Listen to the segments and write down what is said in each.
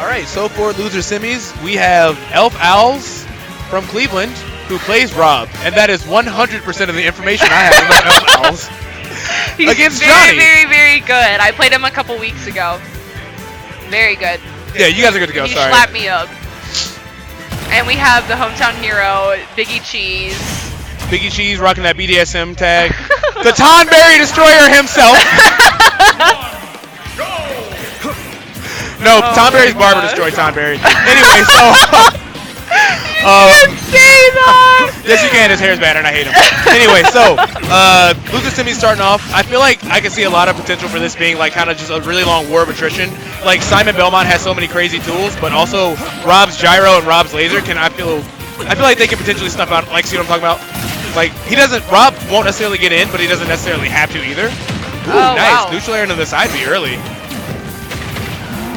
All right, so for loser semis, we have Elfowls from Cleveland, who plays Rob, and that is 100% of the information I have about Elfowls. He's Against very, Johnny. very, very good. I played him a couple weeks ago. Very good. Yeah, you guys are good to go. He Sorry. slapped me up. And we have the hometown hero, Biggie Cheeze. Biggie Cheeze rocking that BDSM tag. The Tonberry Destroyer himself. No, Tonberry's barber destroyed Tonberry. Anyway, so. Say that! Yes, you can. His hair's bad, and I hate him. Anyway, so loser semi starting off. I feel like I can see a lot of potential for this being like kind of just a really long war of attrition. Like Simon Belmont has so many crazy tools, but also Rob's gyro and Rob's laser can. I feel like they can potentially snuff out. Like, see what I'm talking about? Like Rob won't necessarily get in, but he doesn't necessarily have to either. Ooh, oh, nice. Wow. Neutral air into the side B early.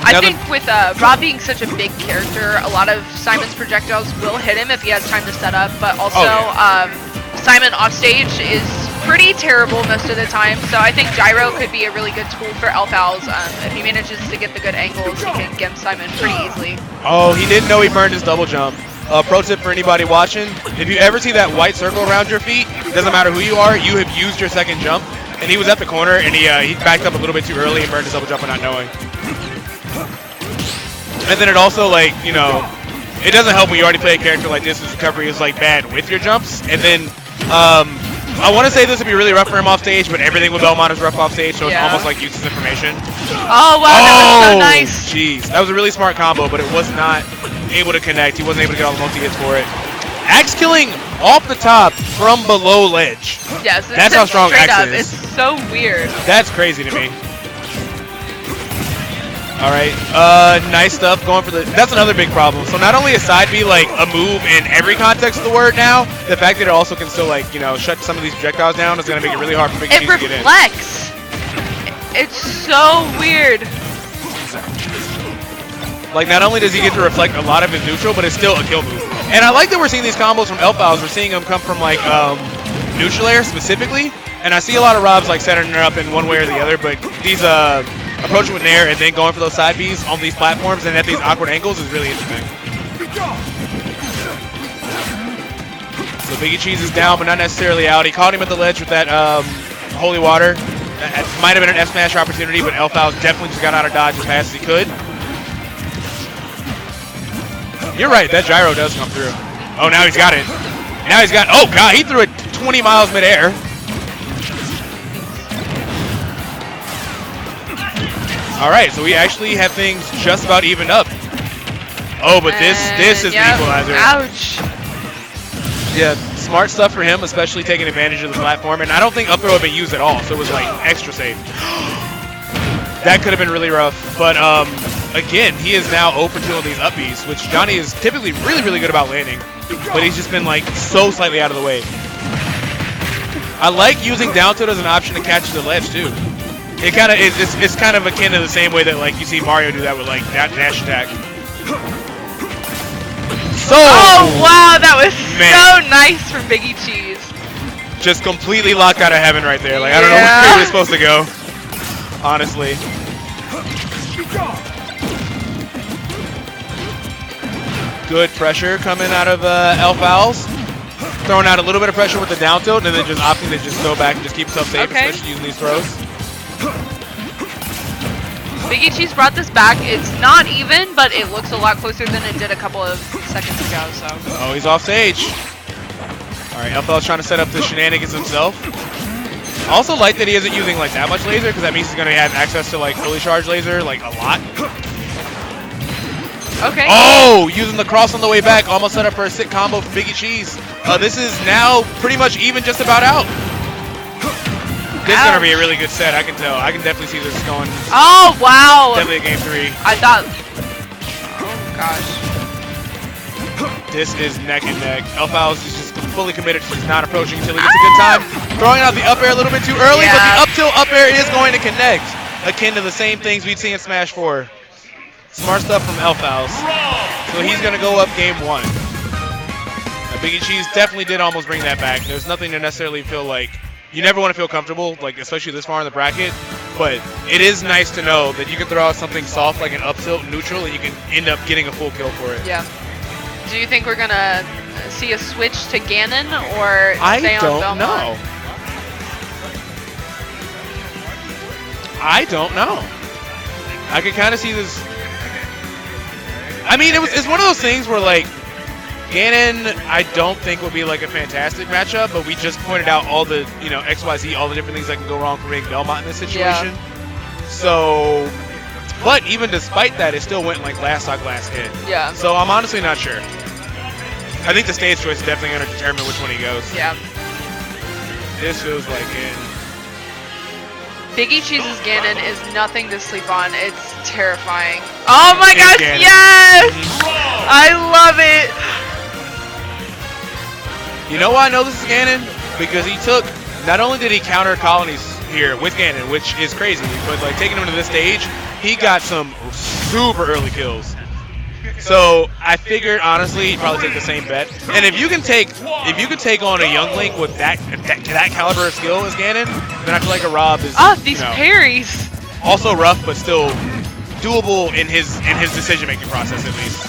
I think with Rob being such a big character, a lot of Simon's projectiles will hit him if he has time to set up, but also Simon offstage is pretty terrible most of the time, so I think gyro could be a really good tool for Elfowls. If he manages to get the good angles, he can get Simon pretty easily. Oh, he didn't know he burned his double jump. Pro tip for anybody watching, if you ever see that white circle around your feet, doesn't matter who you are, you have used your second jump, and he was at the corner, and he backed up a little bit too early and burned his double jump without knowing. And then it also, like, you know, it doesn't help when you already play a character like this whose recovery is, like, bad with your jumps. And then, I want to say this would be really rough for him off stage, but everything with Belmont is rough off stage, so it's almost like useless information. Oh, wow, that was so nice. Jeez. That was a really smart combo, but it was not able to connect. He wasn't able to get all the multi-hits for it. Axe killing off the top from below ledge. Yes, that's how strong Axe is. It's so weird. That's crazy to me. All right, nice stuff going for the. That's another big problem. So not only is side B like a move in every context of the word now, the fact that it also can still like shut some of these projectiles down is going to make it really hard for Biggie to get in. It reflects. It's so weird. Like not only does he get to reflect a lot of his neutral, but it's still a kill move. And I like that we're seeing these combos from Elfowls. We're seeing them come from like neutral air specifically, and I see a lot of Robs like setting her up in one way or the other, but these approaching with nair and then going for those side Bs on these platforms and at these awkward angles is really interesting. So Biggie Cheeze is down, but not necessarily out. He caught him at the ledge with that holy water. That might have been an F smash opportunity, but Elfowls definitely just got out of dodge as fast as he could. You're right, that gyro does come through. Oh, now he's got it. Now he's got. Oh God, he threw it 20 miles midair. All right, so we actually have things just about evened up. Oh, but this is the equalizer. Ouch. Yeah, smart stuff for him, especially taking advantage of the platform. And I don't think up throw had been used at all, so it was like extra safe. That could have been really rough. But again, he is now 0 for 2 on these up Bs, which Johnny is typically really, really good about landing. But he's just been like so slightly out of the way. I like using down tilt as an option to catch the ledge too. It kind of it's kind of akin to the same way that like you see Mario do that with like that dash attack. So oh wow, that was so nice from Biggie Cheeze. Just completely locked out of heaven right there. Like I don't know where he was supposed to go. Honestly. Good pressure coming out of Elfowls. Throwing out a little bit of pressure with the down tilt and then just opting to just go back and just keep himself safe, especially using these throws. Biggie Cheeze brought this back. It's not even, but it looks a lot closer than it did a couple of seconds ago. So. Oh, he's off stage. All right, Elfowls trying to set up the shenanigans himself. I also like that he isn't using like that much laser because that means he's going to have access to like fully charged laser like a lot. Okay. Oh, using the cross on the way back. Almost set up for a sick combo from Biggie Cheeze. This is now pretty much even just about out. This is going to be a really good set, I can tell. I can definitely see this going. Oh, wow. Definitely a game 3. I thought. Oh, gosh. This is neck and neck. Elfowls is just fully committed. He's not approaching until he gets a good time. Throwing out the up air a little bit too early, but the up tilt up air is going to connect. Akin to the same things we'd see in Smash 4. Smart stuff from Elfowls. So he's going to go up game 1. Biggie Cheeze definitely did almost bring that back. There's nothing to necessarily feel like. You never want to feel comfortable, like especially this far in the bracket, but it is nice to know that you can throw out something soft like an up tilt neutral and you can end up getting a full kill for it. Yeah. Do you think we're going to see a switch to Ganon or stay on Belmont? I don't know. I could kind of see this. I mean, it's one of those things where, like, Ganon, I don't think would be, like, a fantastic matchup, but we just pointed out all the, you know, XYZ, all the different things that can go wrong for making Belmont in this situation. Yeah. So, but even despite that, it still went, like, last stock, last hit. Yeah. So I'm honestly not sure. I think the stage choice is definitely going to determine which one he goes. Yeah. This feels like it. Biggie Cheeze's Ganon is nothing to sleep on. It's terrifying. Oh my gosh, Ganon. yes! I love it! You know why I know this is Ganon? Because he took, not only did he counter colonies here with Ganon, which is crazy, but like taking him to this stage, he got some super early kills. So I figured honestly he'd probably take the same bet. And if you can take on a young Link with that caliber of skill as Ganon, then I feel like a Rob is these parries. Also rough, but still doable in his decision making process at least.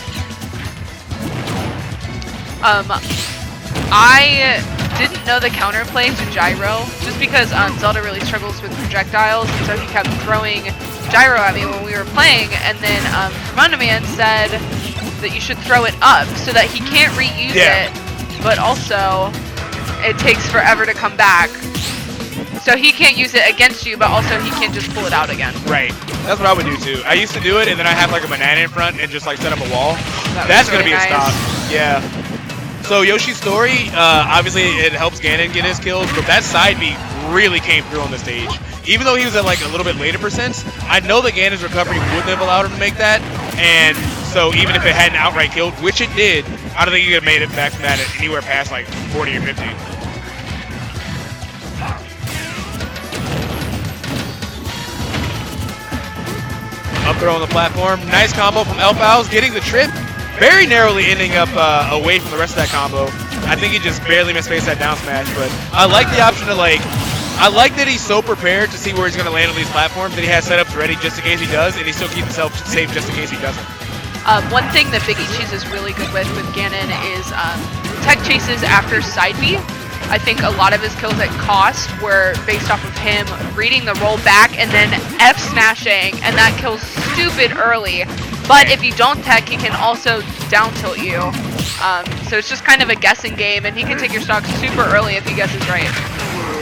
I didn't know the counterplay to gyro just because Zelda really struggles with projectiles, and so he kept throwing gyro at me when we were playing, and then Rundaman said that you should throw it up so that he can't reuse it, but also it takes forever to come back. So he can't use it against you, but also he can't just pull it out again. Right. That's what I would do too. I used to do it, and then I have like a banana in front and just like set up a wall. That's really gonna be a stop. Yeah. So Yoshi's story, obviously it helps Ganon get his kills, but that side beat really came through on the stage. Even though he was at like a little bit later percents, I know that Ganon's recovery wouldn't have allowed him to make that. And so even if it hadn't outright killed, which it did, I don't think he could have made it back from that at anywhere past like 40 or 50. Up throw on the platform. Nice combo from Elfowls, getting the trip. Very narrowly ending up away from the rest of that combo. I think he just barely misspaced that down smash, but I like the option to like, I like that he's so prepared to see where he's going to land on these platforms that he has setups ready just in case he does, and he still keeps himself safe just in case he doesn't. One thing that Biggie Cheeze is really good with Ganon is tech chases after side B. I think a lot of his kills at cost were based off of him reading the roll back and then F smashing, and that kills stupid early. But if you don't tech, he can also down tilt you. So it's just kind of a guessing game, and he can take your stock super early if he guesses right.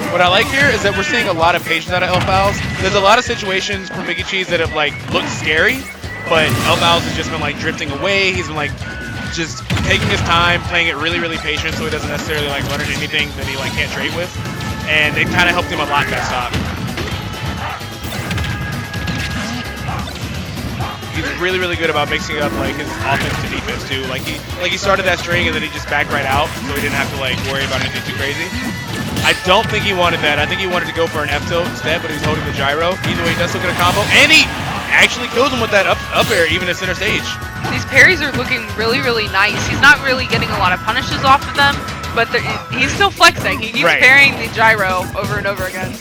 What I like here is that we're seeing a lot of patience out of Elfowls. There's a lot of situations from Biggie Cheeze that have like looked scary, but Elfowls has just been like drifting away. He's been like just taking his time, playing it really, really patient, so he doesn't necessarily like run into anything that he like can't trade with. And it kind of helped him a lot that stock. He's really, really good about mixing up like his offense to defense too. Like he started that string and then he just backed right out, so he didn't have to like worry about anything too crazy. I don't think he wanted that. I think he wanted to go for an F tilt instead, but he was holding the gyro. Either way, he does still get a combo, and he actually kills him with that up air even at center stage. These parries are looking really, really nice. He's not really getting a lot of punishes off of them, but he's still flexing. He keeps parrying the gyro over and over again.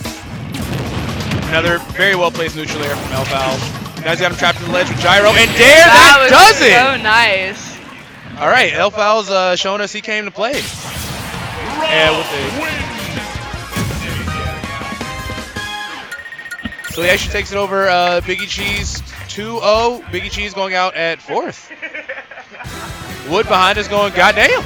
Another very well placed neutral air from Elfowls. Now he's got him trapped to the ledge with gyro, and that does it! So nice. All right, Elfowls showing us he came to play. Yeah, with the. So he actually takes it over Biggie Cheeze 2-0. Biggie Cheeze going out at 4th. Wood behind us going, goddamn.